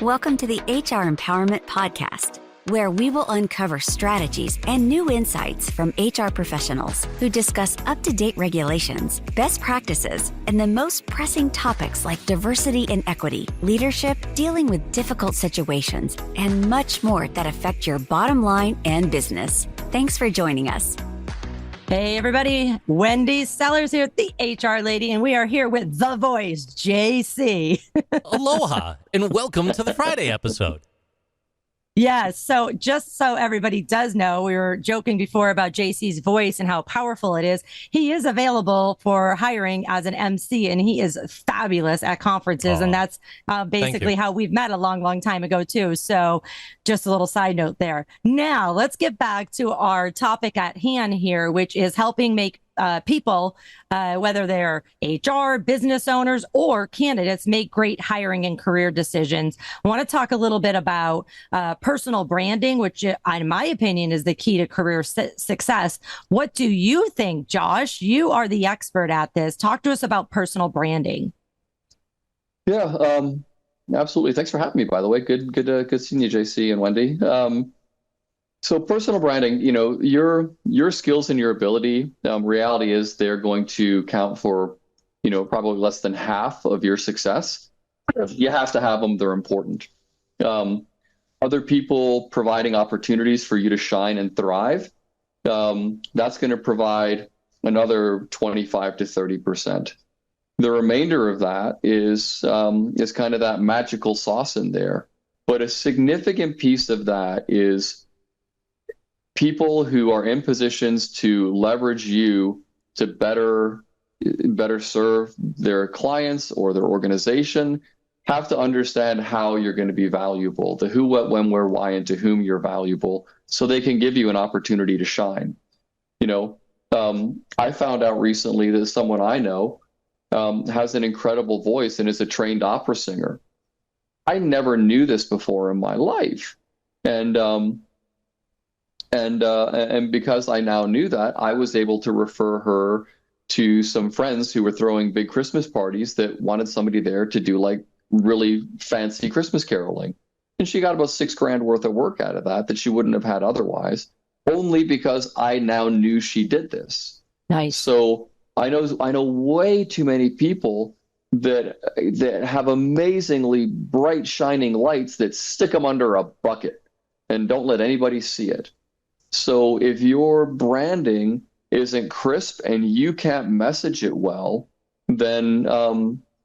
Welcome to the HR Empowerment Podcast, where we will uncover strategies and new insights from HR professionals who discuss up-to-date regulations, best practices, and the most pressing topics like diversity and equity, leadership, dealing with difficult situations, and much more that affect your bottom line and business. Thanks for joining us. Hey, everybody. Wendy Sellers here, the HR lady, and we are here with the voice, JC. Aloha, and welcome to the Friday episode. Yes. So just so everybody does know, we were joking before about JC's voice and how powerful it is. He is available for hiring as an MC, and he is fabulous at conferences. And that's basically how we've met a long, long time ago, too. So just a little side note there. Now, let's get back to our topic at hand here, which is helping make people, whether they're HR, business owners, or candidates, make great hiring and career decisions. I want to talk a little bit about personal branding, which, in my opinion, is the key to career success. What do you think, Josh? You are the expert at this. Talk to us about personal branding. Yeah, absolutely. Thanks for having me, by the way. Good seeing you, JC and Wendy. So personal branding, your skills and your ability, reality is they're going to count for, probably less than half of your success. You have to have them. They're important. Other people providing opportunities for you to shine and thrive, that's going to provide another 25 to 30%. The remainder of that is kind of that magical sauce in there. But a significant piece of that is people who are in positions to leverage you to better serve their clients or their organization have to understand how you're going to be valuable, the who, what, when, where, why, and to whom you're valuable, so they can give you an opportunity to shine. I found out recently that someone I know has an incredible voice and is a trained opera singer. I never knew this before in my life. And because I now knew that, I was able to refer her to some friends who were throwing big Christmas parties that wanted somebody there to do like really fancy Christmas caroling. And she got about $6,000 worth of work out of that she wouldn't have had otherwise, only because I now knew she did this. Nice. So I know way too many people that have amazingly bright, shining lights that stick them under a bucket and don't let anybody see it. So if your branding isn't crisp and you can't message it well, then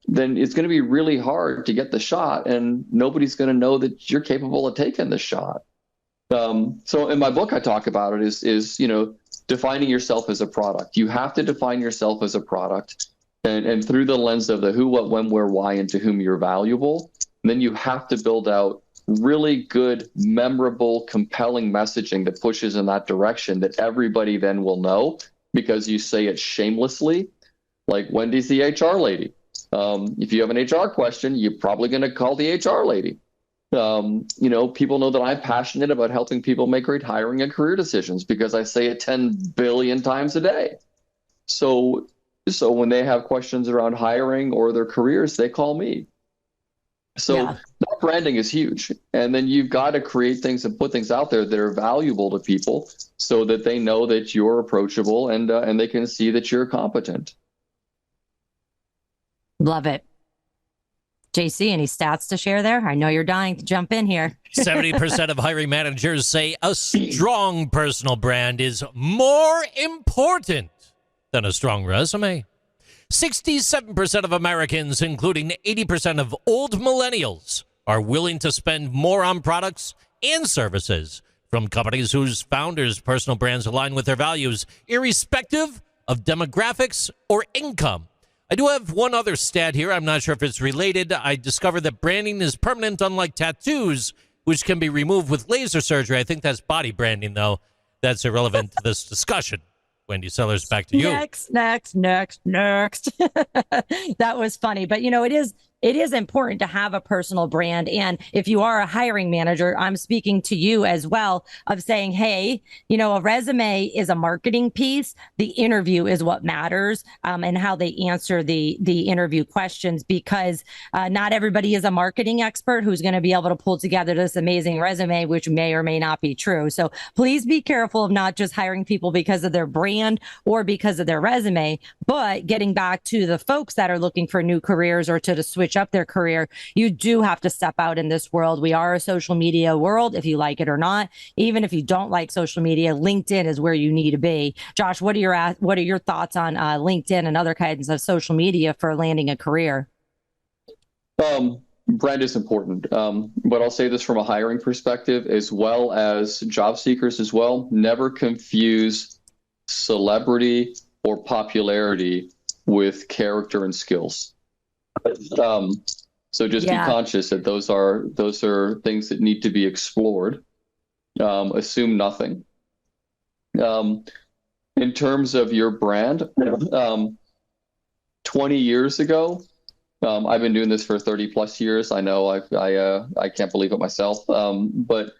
it's going to be really hard to get the shot, and nobody's going to know that you're capable of taking the shot. So in my book, I talk about it is defining yourself as a product. You have to define yourself as a product, and through the lens of the who, what, when, where, why, and to whom you're valuable. And then you have to build out really good, memorable, compelling messaging that pushes in that direction that everybody then will know because you say it shamelessly, like Wendy's the HR lady. If you have an HR question, you're probably going to call the HR lady. People know that I'm passionate about helping people make great hiring and career decisions because I say it 10 billion times a day. So when they have questions around hiring or their careers, they call me. So that branding is huge. And then you've got to create things and put things out there that are valuable to people so that they know that you're approachable and they can see that you're competent. Love it. JC, any stats to share there? I know you're dying to jump in here. 70% of hiring managers say a strong personal brand is more important than a strong resume. 67% of Americans, including 80% of old millennials, are willing to spend more on products and services from companies whose founders' personal brands align with their values, irrespective of demographics or income. I do have one other stat here. I'm not sure if it's related. I discovered that branding is permanent, unlike tattoos, which can be removed with laser surgery. I think that's body branding, though. That's irrelevant to this discussion. Wendy Sellers, back to you. Next. That was funny. But, it is it is important to have a personal brand. And if you are a hiring manager, I'm speaking to you as well of saying, hey, you know, a resume is a marketing piece. The interview is what matters, and how they answer the interview questions, because not everybody is a marketing expert who's going to be able to pull together this amazing resume, which may or may not be true. So please be careful of not just hiring people because of their brand or because of their resume, but getting back to the folks that are looking for new careers or to switch up their career, you do have to step out in this world. We are a social media world, if you like it or not. Even if you don't like social media, LinkedIn is where you need to be. Josh, what are your thoughts on LinkedIn and other kinds of social media for landing a career? Brand is important, but I'll say this from a hiring perspective as well as job seekers as well. Never confuse celebrity or popularity with character and skills. So just be conscious that those are things that need to be explored. Assume nothing. In terms of your brand, 20 years ago, I've been doing this for 30 plus years. I know I can't believe it myself. But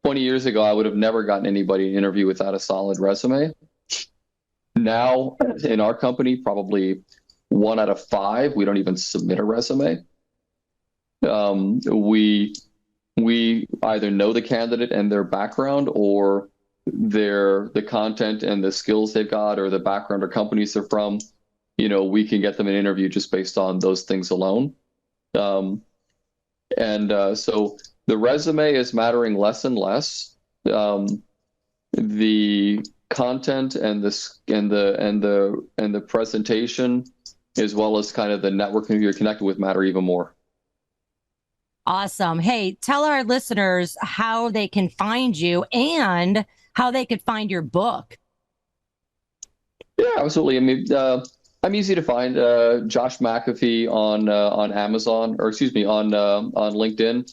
20 years ago, I would have never gotten anybody an interview without a solid resume. Now in our company, probably 1 out of 5, we don't even submit a resume. We either know the candidate and their background, or the content and the skills they've got, or the background or companies they're from. You know, we can get them an interview just based on those things alone. So the resume is mattering less and less. The content and the presentation, as well as kind of the networking you're connected with, matter even more. Awesome. Hey, tell our listeners how they can find you and how they could find your book. Yeah, absolutely. I mean, I'm easy to find. Josh McAfee on Amazon, or excuse me, on LinkedIn.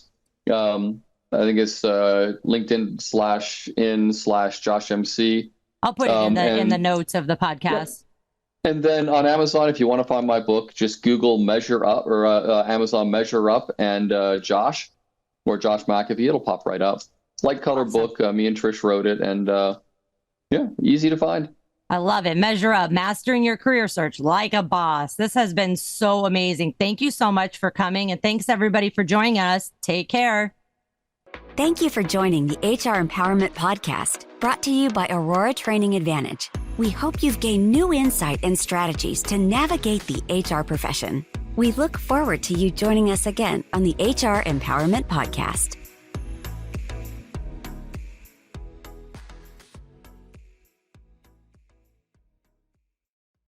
I think it's LinkedIn/in/JoshMC. I'll put it in the notes of the podcast. Yeah. And then on Amazon, if you want to find my book, just Google Measure Up, or Amazon Measure Up and Josh, or Josh McAfee. It'll pop right up. Light color book. Me and Trish wrote it, and yeah, easy to find. I love it. Measure Up, mastering your career search like a boss. This has been so amazing. Thank you so much for coming, and thanks everybody for joining us. Take care. Thank you for joining the HR Empowerment Podcast, brought to you by Aurora Training Advantage. We hope you've gained new insight and strategies to navigate the HR profession. We look forward to you joining us again on the HR Empowerment Podcast.